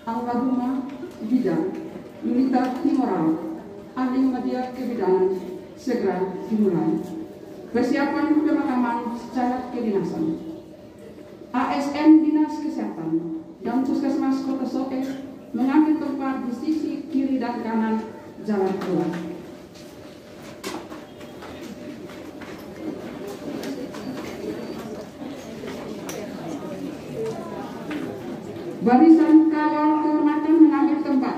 Angkaduma Bidang, Yulita Timoral, ahli media kebidanan segera dimulai. Persiapan pemakaman secara kedinasan. ASN Dinas Kesehatan dan Puskesmas Kota Soe mengambil tempat di sisi kiri dan kanan jalan keluar. Barisan kawal kehormatan mengambil tempat.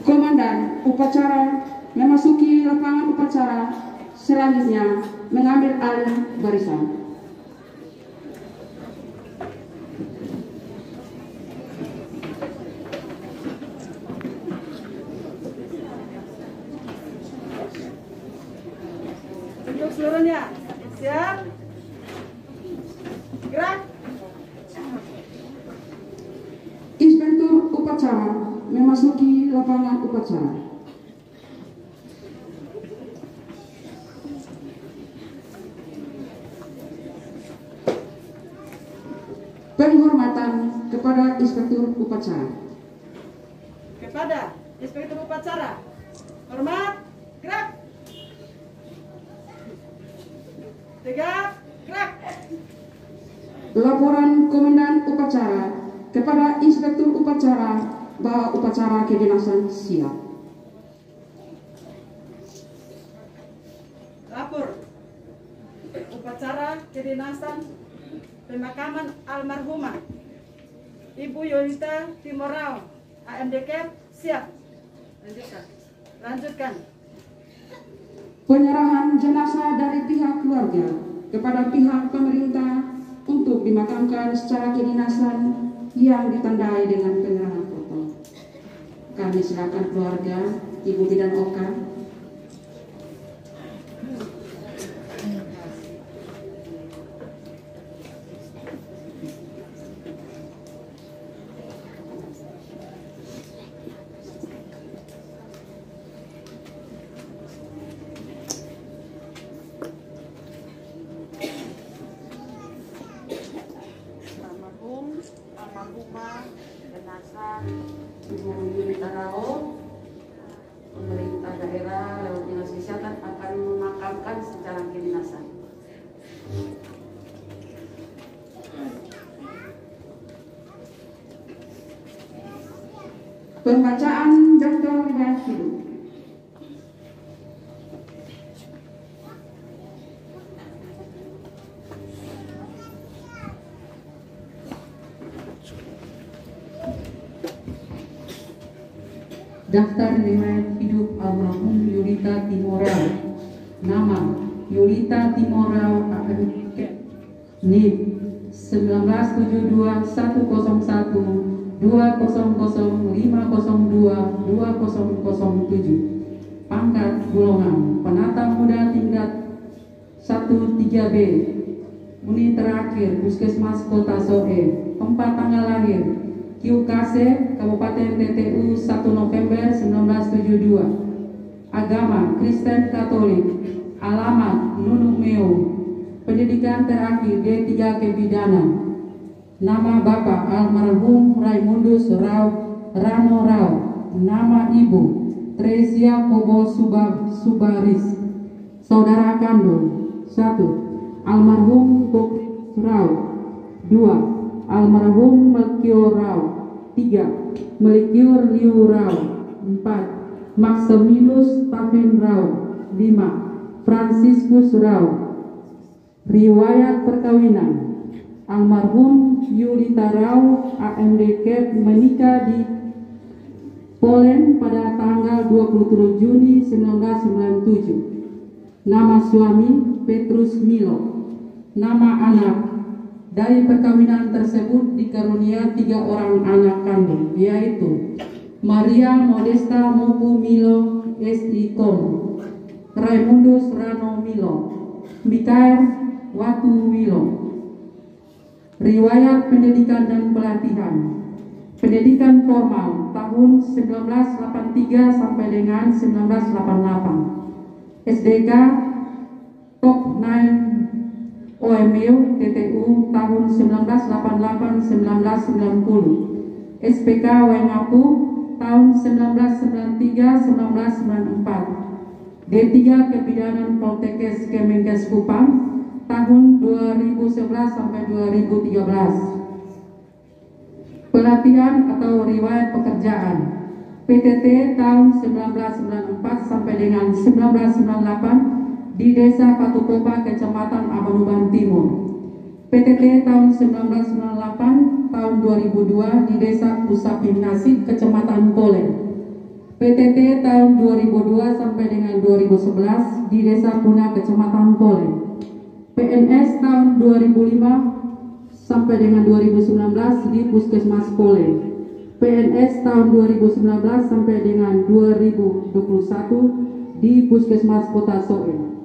Komandan upacara memasuki lapangan upacara, selanjutnya mengambil alih barisan. Untuk seluruhnya, siap, gerak. Inspektur upacara memasuki lapangan upacara. Penghormatan kepada Inspektur Upacara. Kepada Inspektur Upacara, hormat, gerak. Tegak, gerak. Laporan Komandan Upacara kepada Inspektur Upacara bahwa upacara kedinasan siap. Lapor upacara kedinasan pemakaman almarhumah Ibu Yulita Timorau, AMDK, siap. Lanjutkan. Penyerahan jenazah dari pihak keluarga kepada pihak pemerintah untuk dimakamkan secara kedinasan yang ditandai dengan penyerahan foto. Kami silakan keluarga Ibu Bidan Oka. Almarhumah jenazah Ibu Yulita Rao, pemerintah daerah lewat dinas kesehatan akan memakamkan secara kedinasan. Pembacaan daftar riwayat hidup. Daftar riwayat hidup almarhum Yulita Timorau. Nama Yulita Timorau, NIP 19721002500207. Pangkat golongan penata muda tingkat 1-3B. Unit terakhir Puskesmas Kota Soe. Tempat tanggal lahir Kiukase, Kabupaten TTU 1 November 1972. Agama Kristen Katolik. Alamat Nunuk Meo. Pendidikan terakhir D3 Kebidanan. Nama Bapak almarhum Raimundus Rano Rao. Nama Ibu Tresia Kobo Subaris. Saudara kandung 1. Almarhum Bokris Rao. 2. Almarhum Melkior Rao. 3. Melkior Liu Rao. 4. Maximinus Tavin Rao. 5. Franciscus Rao. Riwayat perkawinan almarhum Yulita Rao, AMDK, menikah di Polen pada tanggal 27 Juni 1997. Nama suami Petrus Milo. Nama anak dari perkawinan tersebut dikarunia 3 orang anak kandung, yaitu Maria Modesta Mopu Milo S.I. Kom, Raimundus Rano Milo, Mikael Watu Wilo. Riwayat pendidikan dan pelatihan. Pendidikan formal tahun 1983 sampai dengan 1988. SDK Top 9 OMU TTU tahun 1988-1990. SPK Wengapu tahun 1993-1994. D3 Kebidanan Poltekkes Kemenkes Kupang tahun 2011 sampai 2013. Pelatihan atau riwayat pekerjaan PTT tahun 1994 sampai dengan 1998 di Desa Patukopa, Kecamatan Abanuban Timur. PTT tahun 1998 tahun 2002 di Desa Usapimnasi, Kecamatan Pole. PTT tahun 2002 sampai dengan 2011 di Desa Puna, Kecamatan Pole. PNS tahun 2005 sampai dengan 2019 di Puskesmas Pole. PNS tahun 2019 sampai dengan 2021 di Puskesmas Kota Soe.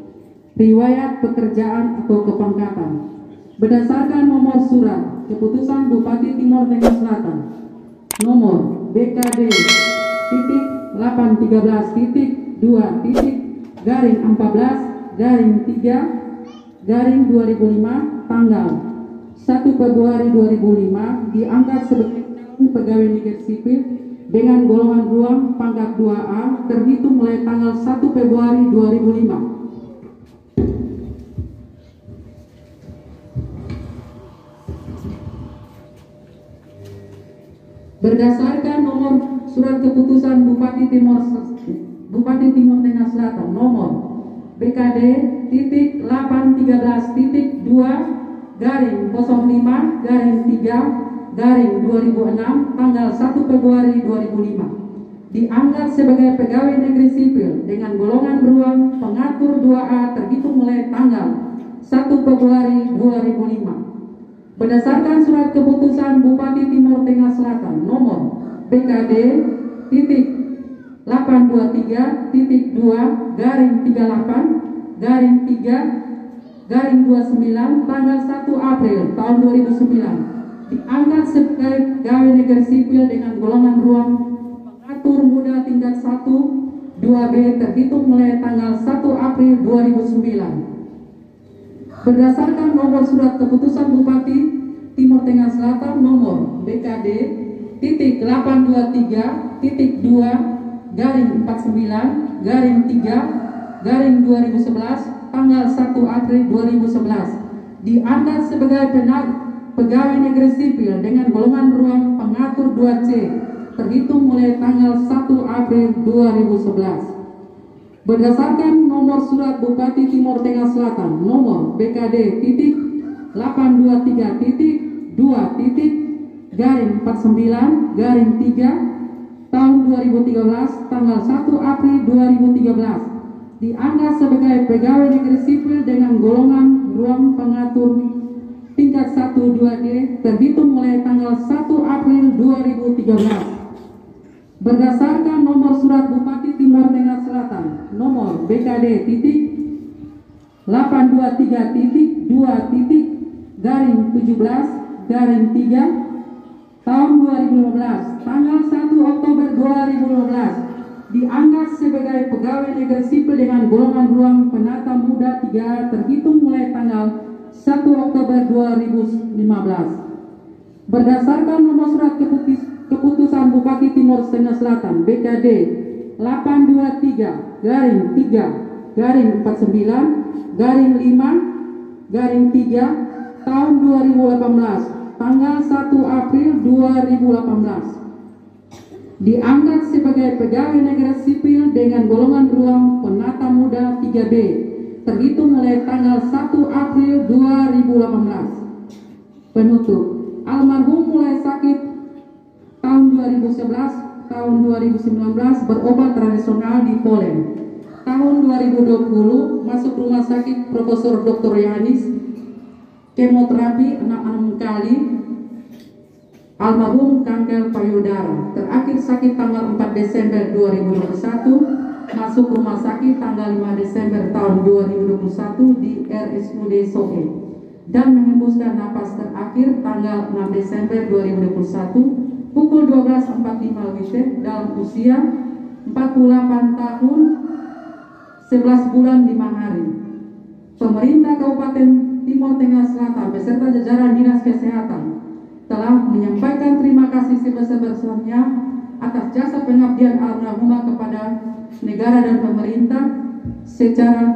Riwayat pekerjaan atau kepangkatan berdasarkan nomor surat keputusan Bupati Timor Tengah Selatan nomor BKD titik 813 titik 2 titik garing 14 garing 3 garing 2005 tanggal 1 Februari 2005 diangkat sebagai pegawai negeri sipil dengan golongan ruang pangkat 2A terhitung mulai tanggal 1 Februari 2005. Berdasarkan nomor surat keputusan Bupati Timor Tengah Selatan nomor BKD titik 813 titik 2 garing 05 garing 3 garing 2006 tanggal 1 Februari 2005 diangkat sebagai pegawai negeri sipil dengan golongan ruang pengatur 2A terhitung mulai tanggal 1 Februari 2005 berdasarkan surat keputusan Bupati Timor Tengah Selatan nomor BKD titik 823 titik 2 garing 38 garing 3 garing 29 tanggal 1 April tahun 2009 diangkat sebagai pegawai negeri sipil dengan golongan ruang pengatur muda tingkat 1 2B terhitung mulai tanggal 1 April 2009 berdasarkan nomor surat keputusan Bupati Timor Tengah Selatan nomor BKD titik 823 titik 2 garing 49 garing 3 garing 2011 tanggal 1 April 2011 diangkat sebagai pegawai negeri sipil dengan golongan ruang pengatur 2C terhitung mulai tanggal 1 April 2011 berdasarkan nomor surat Bupati Timor Tengah Selatan nomor BKD titik 823 titik 2 titik garing 49 garing 3 tahun 2013 tanggal 1 April 2013 diangkat sebagai pegawai negeri sipil dengan golongan ruang pengatur tingkat 1 2D terhitung mulai tanggal 1 April 2013 berdasarkan nomor surat Bupati Timor Tengah Selatan nomor BKD titik 823 titik 2 titik garing 17 garing 3 tahun 2015 tanggal 1 Oktober 2015 diangkat sebagai pegawai negeri sipil dengan golongan ruang penata muda 3 terhitung mulai tanggal 1 Oktober 2015 berdasarkan nomor surat keputusan Bupati Timor Tengah Selatan BKD 823 garing 3 garing 49 garing 5 garing 3 tahun 2018 tanggal 1 April 2018 diangkat sebagai pegawai negeri sipil dengan golongan ruang penata muda 3B terhitung mulai tanggal 1 April 2018 penutup almarhum mulai sakit tahun 2011 tahun 2019 berobat tradisional di Polen tahun 2020 masuk rumah sakit Profesor Dr. Yanis kemoterapi 6 kali almarhum kanker payudara terakhir sakit tanggal 4 Desember 2021 masuk rumah sakit tanggal 5 Desember tahun 2021 di RSUD Soe dan menghembuskan napas terakhir tanggal 6 Desember 2021 pukul 12.45 WIB dalam usia 48 tahun 11 bulan 5 hari. Pemerintah Kabupaten Timur Tengah Selatan beserta jajaran Dinas Kesehatan telah menyampaikan terima kasih sebesar-besarnya atas jasa pengabdian almarhumah kepada negara dan pemerintah, secara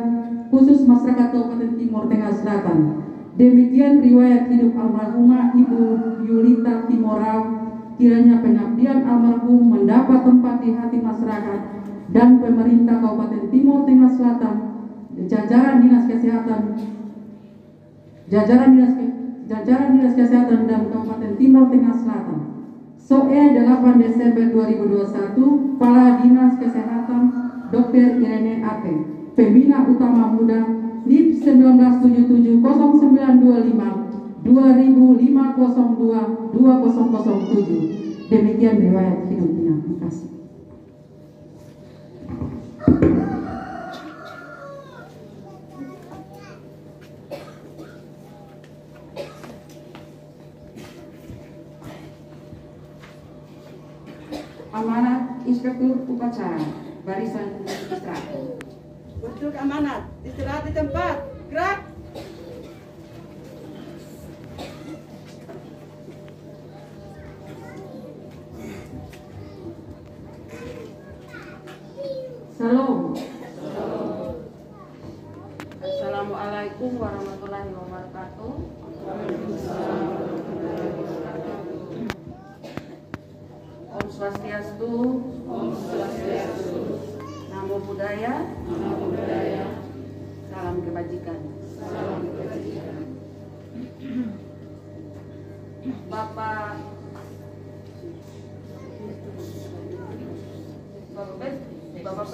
khusus masyarakat Kabupaten Timur Tengah Selatan. Demikian riwayat hidup almarhumah Ibu Yulita Timorau. Kiranya pengabdian almarhum mendapat tempat di hati masyarakat dan pemerintah Kabupaten Timur Tengah Selatan, jajaran Dinas Kesehatan dan Kabupaten Timur Tengah Selatan. Soe 8 Desember 2021, Kepala Dinas Kesehatan Dr. Irene Ate, Pembina Utama Muda NIP 19770925 200502 2007. Demikian riwayat hidupnya. Terima kasih. Amanat Inspektur Upacara Barisan Istirahat. Untuk amanat, istirahat di tempat. Gerak. Salam. Assalamualaikum warahmatullahi wabarakatuh. Om Swastiastu. Namo Buddhaya. Salam kebajikan. Bapak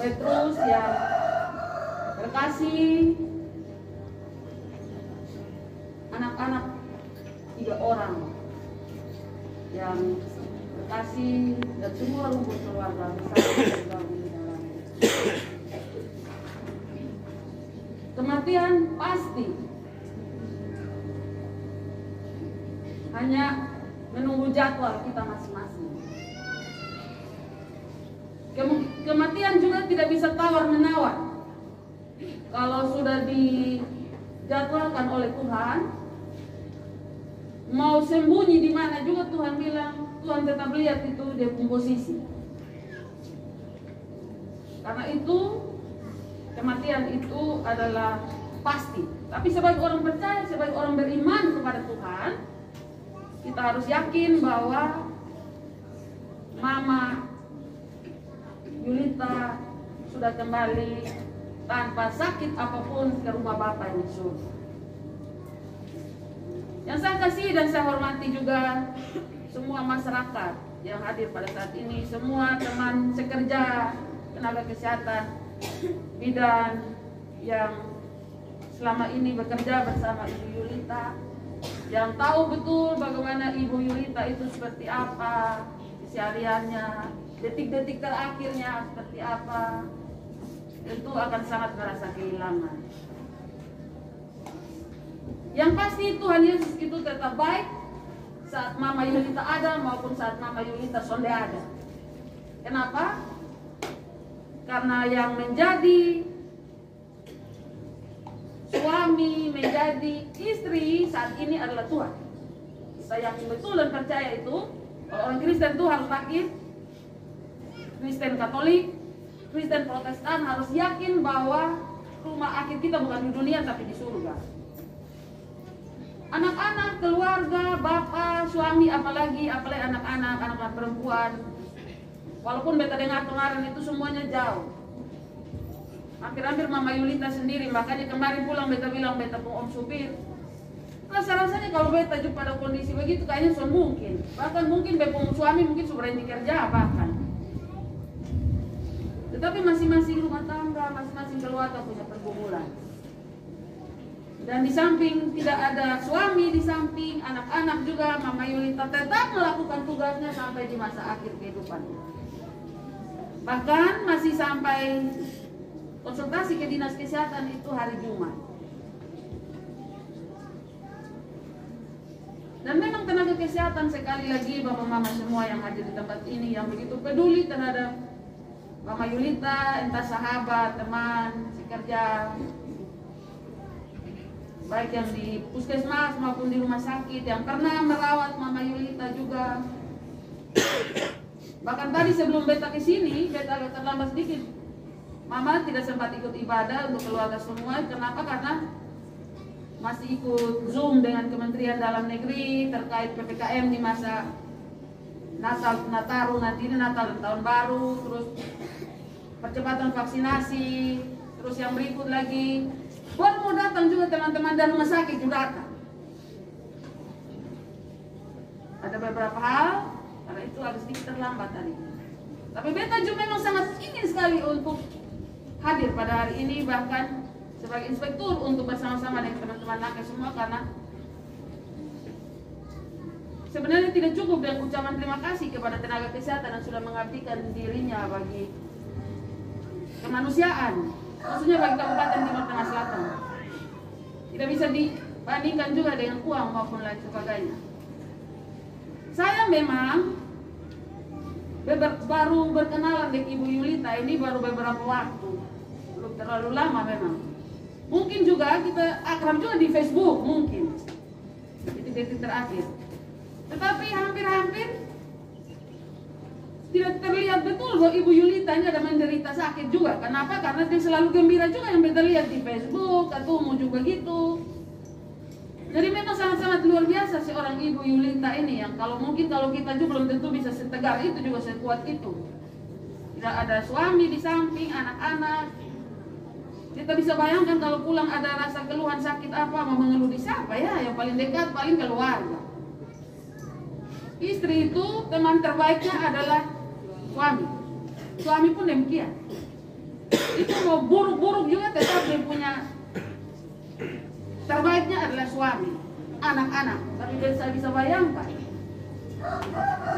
Petrus yang berkasih, anak-anak 3 orang yang berkasih dan semua rumput keluarga besar di dalam. Kematian pasti, hanya menunggu jadwal kita masing-masing. Kematian juga tidak bisa tawar-menawar. Kalau sudah dijadwalkan oleh Tuhan, mau sembunyi di mana juga Tuhan bilang, Tuhan tetap lihat itu dia punya posisi. Karena itu kematian itu adalah pasti. Tapi sebagai orang percaya, sebagai orang beriman kepada Tuhan, kita harus yakin bahwa Mama Yulita sudah kembali tanpa sakit apapun ke rumah Bapa yang di surga. Yang saya kasih dan saya hormati juga semua masyarakat yang hadir pada saat ini, semua teman sekerja tenaga kesehatan, bidan yang selama ini bekerja bersama Ibu Yulita, yang tahu betul bagaimana Ibu Yulita itu seperti apa kesehariannya, detik-detik terakhirnya seperti apa, tentu akan sangat merasa kehilangan. Yang pasti Tuhan Yesus itu tetap baik saat Mama Yulita ada maupun saat Mama Yulita sonde ada. Kenapa? Karena yang menjadi suami, menjadi istri saat ini adalah Tuhan. Saya yakin betul dan percaya itu. Kalau orang Kristen itu harus yakin, Kristen Katolik, Kristen Protestan harus yakin bahwa rumah akhir kita bukan di dunia tapi di surga. Anak-anak, keluarga, bapak, suami, apalagi anak-anak, anak-anak perempuan. Walaupun beta dengar kemarin itu semuanya jauh. Hampir-hampir Mama Yulita sendiri, makanya kemarin pulang beta bilang beta pun om supir. Rasa-rasanya kalau beta jumpa pada kondisi begitu kayaknya so mungkin. Bahkan mungkin bepom suami mungkin sudah berhenti kerja bahkan. Tetapi masing-masing rumah tangga, masing-masing keluarga punya pergumulan. Dan di samping tidak ada suami, di samping anak-anak juga, Mama Yulita tetap melakukan tugasnya sampai di masa akhir kehidupannya. Bahkan masih sampai konsultasi ke dinas kesehatan itu hari Jumat. Dan memang tenaga kesehatan, sekali lagi Bapak Mama semua yang hadir di tempat ini yang begitu peduli terhadap Mama Yulita, entah sahabat, teman, sekerja, baik yang di puskesmas maupun di rumah sakit, yang pernah merawat Mama Yulita juga. Bahkan tadi sebelum beta ke sini, beta agak terlambat sedikit. Mama tidak sempat ikut ibadah untuk keluarga semua. Kenapa? Karena masih ikut Zoom dengan Kementerian Dalam Negeri terkait PPKM di masa Nataru nanti, ini Natal dan Tahun Baru, terus percepatan vaksinasi, terus yang berikut lagi baru mau datang juga teman-teman dari rumah sakit juga datang. Ada beberapa hal, karena itu agak sedikit terlambat tadi. Tapi beta juga memang sangat ingin sekali untuk hadir pada hari ini, bahkan sebagai inspektur untuk bersama-sama dengan teman-teman nakes semua, karena sebenarnya tidak cukup dengan ucapan terima kasih kepada tenaga kesehatan yang sudah mengabdikan dirinya bagi kemanusiaan, khususnya bagi Kabupaten Timur Tengah Selatan. Tidak bisa dibandingkan juga dengan uang maupun lain sebagainya. Saya memang baru berkenalan dengan Ibu Yulita ini baru beberapa waktu, belum terlalu lama memang. Mungkin juga kita akrab juga di Facebook, mungkin detik-detik terakhir. Tetapi hampir-hampir tidak terlihat betul bahwa Ibu Yulita ini ada menderita sakit juga. Kenapa? Karena dia selalu gembira juga yang kita lihat di Facebook, ketemu juga gitu. Jadi memang sangat-sangat luar biasa seorang Ibu Yulita ini, yang kalau kita juga belum tentu bisa setegar itu, juga sekuat itu. Tidak ada suami di samping, anak-anak. Kita bisa bayangkan kalau pulang ada rasa keluhan sakit apa, mau mengeluh di siapa ya? Yang paling dekat paling keluarga. Istri itu teman terbaiknya adalah suami. Suami pun demikian. Itu mau buruk-buruk juga tetap dia punya terbaiknya adalah suami. Anak-anak, tapi saya bisa bayangkan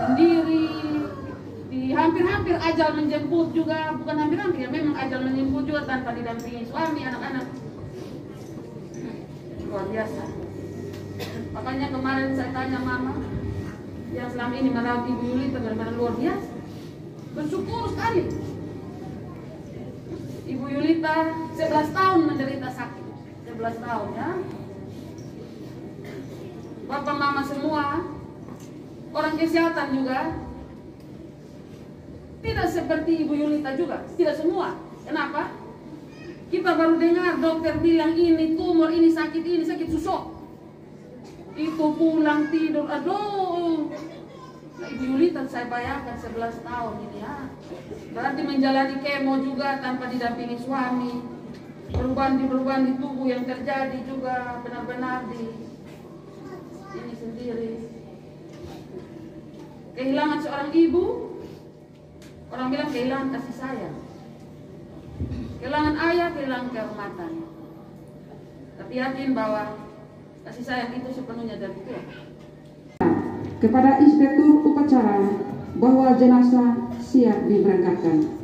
sendiri, di hampir-hampir ajal menjemput juga, bukan hampir-hampir ya, memang ajal menjemput juga tanpa didampingi suami, anak-anak. Luar biasa. Makanya kemarin saya tanya Mama yang selama ini merawat Ibu Yulita, benar-benar luar biasa. Bersyukur sekali. Ibu Yulita 11 tahun menderita sakit. 11 tahun ya. Bapak Mama semua, orang kesehatan juga tidak seperti Ibu Yulita juga, tidak semua. Kenapa? Kita baru dengar dokter bilang ini tumor, ini sakit susuk. Itu pulang tidur, aduh. Nah, Ibu Yulita saya bayangkan 11 tahun ini ya. Berarti menjalani kemo juga tanpa didampingi suami. Perubahan di tubuh yang terjadi juga benar-benar di ini sendiri. Kehilangan seorang ibu, orang bilang kehilangan kasih sayang. Kehilangan ayah, kehilangan kehormatan. Tapi yakin bahwa kasih sayang itu sepenuhnya dari Tuhan. Kepada inspektur upacara bahwa jenazah siap diberangkatkan.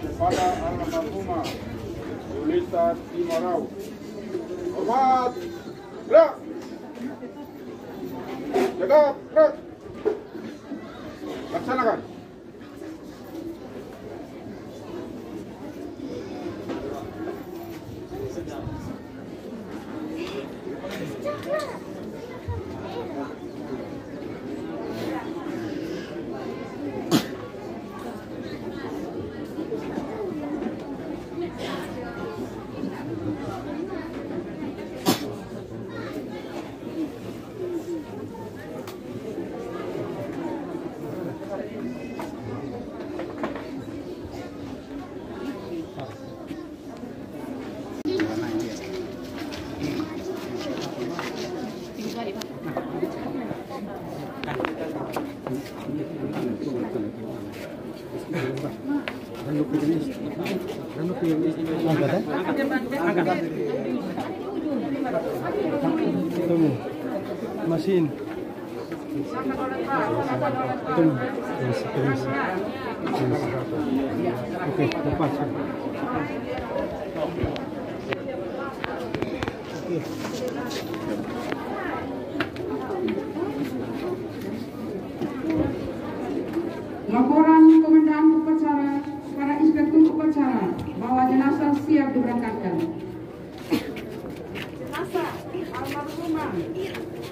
Kepada almarhumah Yulita Timarau, hormat, gerak, jaga, gerak, laksanakan. Mesin. Oke, lepas. Laporan Komandan Upacara para Inspektur Upacara bahwa jenazah siap diberangkatkan. Jenazah almarhumah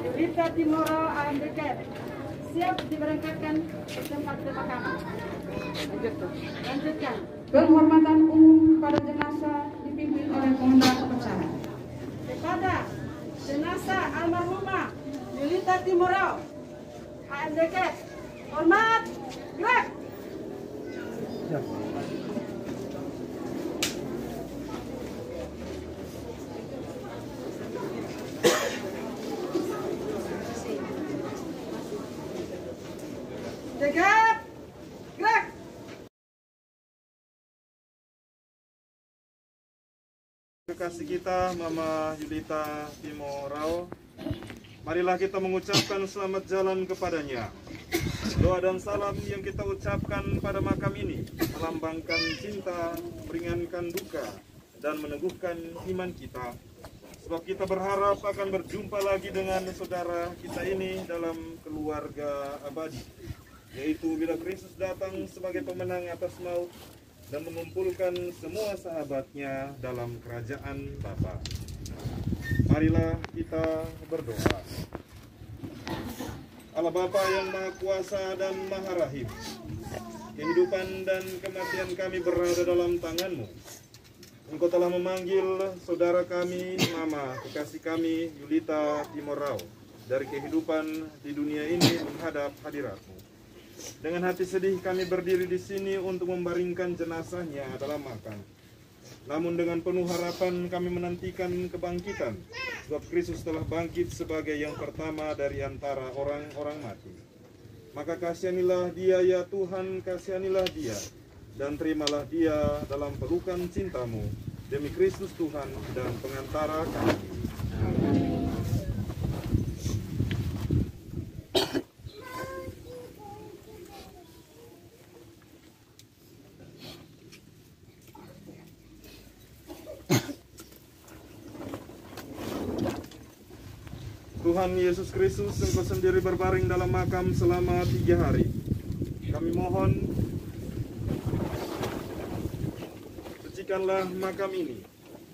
Yulita Timoro AMDK siap diberangkatkan ke tempat pemakaman. Lanjutkan. Penghormatan umum pada jenazah dipimpin oleh Komandan Upacara. Kepada jenazah almarhumah Yulita Timoro AMDK, hormat, gerak. Tegap, gerak. Kekasih kita Mama Yulita Timorau, marilah kita mengucapkan selamat jalan kepadanya. Doa dan salam yang kita ucapkan pada makam ini melambangkan cinta, meringankan duka, dan meneguhkan iman kita. Sebab kita berharap akan berjumpa lagi dengan saudara kita ini dalam keluarga abadi, yaitu bila Kristus datang sebagai pemenang atas maut dan mengumpulkan semua sahabatnya dalam kerajaan Bapa. Marilah kita berdoa. Allah Bapa yang Maha Kuasa dan Maha Rahim, kehidupan dan kematian kami berada dalam tangan-Mu. Engkau telah memanggil saudara kami, Mama, kekasih kami, Yulita Timorau, dari kehidupan di dunia ini menghadap hadirat-Mu. Dengan hati sedih kami berdiri di sini untuk membaringkan jenazahnya dalam makam. Namun dengan penuh harapan kami menantikan kebangkitan, sebab Kristus telah bangkit sebagai yang pertama dari antara orang-orang mati. Maka kasihanilah dia ya Tuhan, kasihanilah dia, dan terimalah dia dalam pelukan cinta-Mu, demi Kristus Tuhan dan pengantara kami. Tuhan Yesus Kristus, Engkau sendiri berbaring dalam makam selama 3 hari. Kami mohon, sucikanlah makam ini,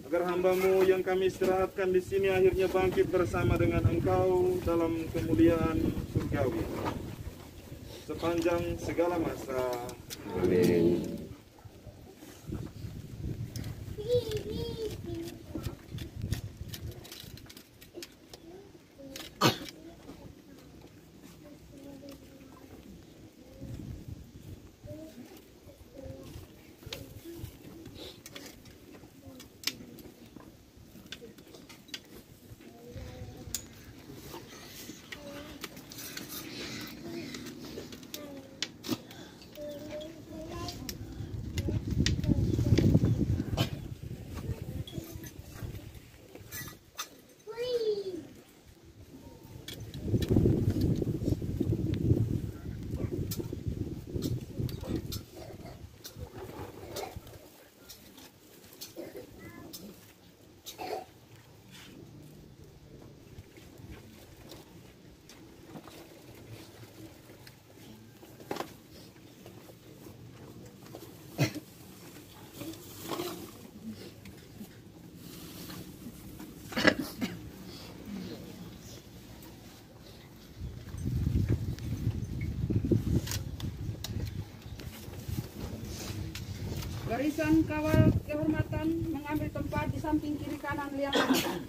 agar hamba-Mu yang kami istirahatkan di sini akhirnya bangkit bersama dengan Engkau dalam kemuliaan surgawi sepanjang segala masa. Amin. Barisan kawal kehormatan mengambil tempat di samping kiri kanan liang lahat.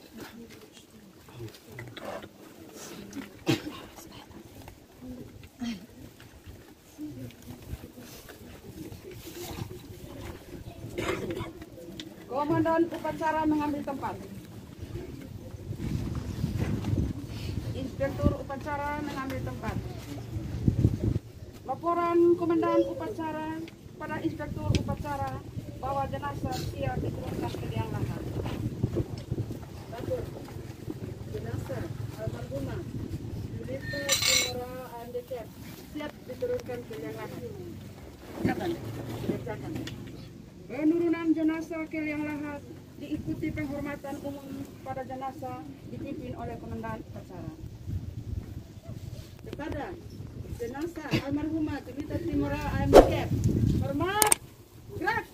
Komandan upacara mengambil tempat. Inspektur upacara mengambil tempat. Laporan komandan upacara pada inspektur upacara bahwa jenazah siap diturunkan ke liang lahat. Jenazah almarhumah Yulita Timora Andeket siap diturunkan ke liang lahat. Kerjakan. Penurunan jenazah ke liang lahat diikuti penghormatan umum pada jenazah dipimpin oleh komandan upacara. Kepada jenazah almarhumah Yulita Timora Andeket, hormat, gerak.